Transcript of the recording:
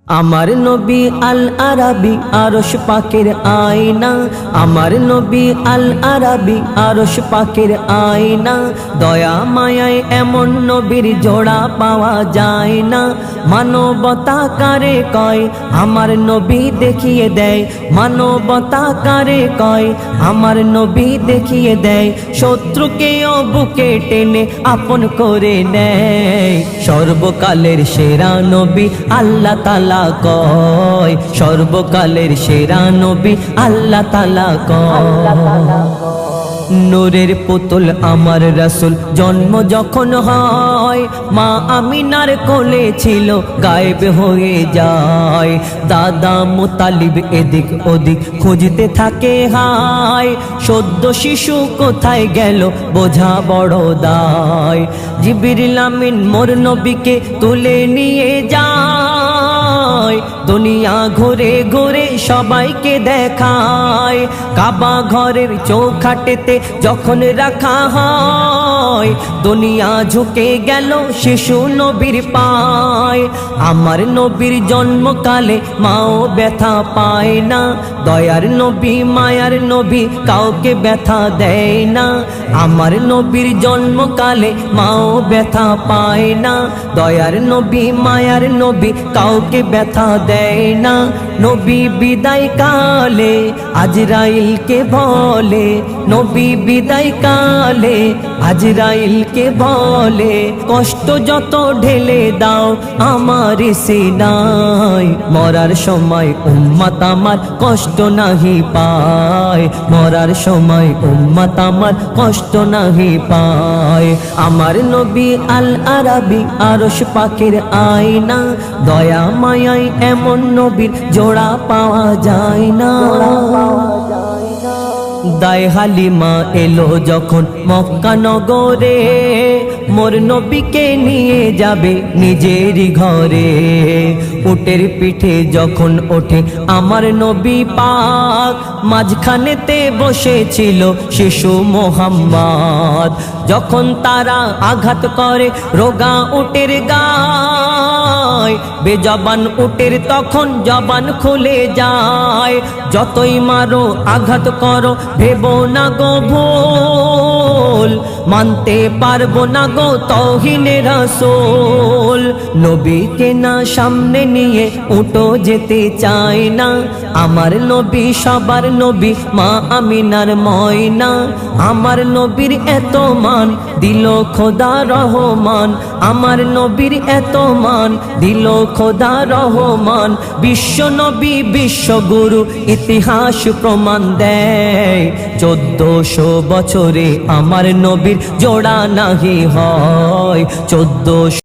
আমার নবী আল আরাবী আরশ পাকের আয়না, আমার নবী আল আরাবী আরশ পাকের আয়না। দয়া মায়ায় এমন নবীর জোড়া পাওয়া যায় না। মানবতা কারে কয় আমার নবী দেখিয়ে দেয়, মানবতা কারে কয় আমার নবী দেখিয়ে দেয়। শত্রুকেও বুকে টেনে আপন করে নেয়। সর্বকালের সেরা নবী আল্লাহ তাআলা কয়, সর্বকালের সেরা নবী আল্লাহ তাআলা কয়। নূরের পুতুল আমার রাসূল জন্ম যখন হয়, মা আমিনার কোলে ছিল গায়েব হয়ে যায়। দাদা মুতালিব এদিক ওদিক খুঁজতে থাকে হায়, সদ্য শিশু কোথায় গেল বোঝা বড় দায়। জিবরিল আমিন মোর নবীকে তুলে নিয়ে যায়, দুনিয়া ঘুরে ঘুরে সবাইকে দেখায়। কাবা ঘরের চৌখাটেতে যখন রাখা হয়, দুনিয়া ঝুঁকে গেল শিশু নবীর পায়। আমার নবীর জন্মকালে মাও ব্যথা পায় না, দয়ার নবী মায়ার নবী কাউকে ব্যথা দেয় না। আমার নবীর জন্মকালে মাও ব্যথা পায় না, দয়ার নবী মায়ার নবী কাউকে ব্যথা দেয় না। নবী বিদায় কালে আজরাইলকে বলে, নবী বিদায় কালে আজরাইলকে বলে, কষ্ট যত ঢেলে দাও আমার সিনায়। মরার সময় উম্মত আমার কষ্ট নাহি পায়, মরার সময় উম্মত আমার কষ্ট নাহি পায়। আমার নবী আল আরাবী আরশ পাকের আয়না, দয়া মায়ায় এমন নবীর জোড়া পাওয়া যায় না। দায় হালিমা এলো যখন মক্কা নগরে, মোর নবীকে নিয়ে যাবে নিজেরই ঘরে। উটের পিঠে যখন ওঠে আমার নবী পাক, মাঝখানেতে বসেছিল শিশু মোহাম্মদ। যখন তারা আঘাত করে রোগা উটের গায়, বেজবান উটের তখন জবান খুলে যায়। যতই মারো আঘাত করো ভেবো না গো ভুল, মানতে পারবো না গো তৌহিনে রাসূল। নবীকে না সামনে নিয়ে উঠো যেতে চায় না। আমার নবী সবার নবী মা আমিনার ময়না। আমার নবীর এত মান দিল খোদা রহমান, আমার নবীর এত মান দিল খোদা রহমান। বিশ্ব নবী বিশ্বগুরু ইতিহাস প্রমাণ দেয়, 1400 বছরে আমার নবীর জোড়া নাহি হয়। 1400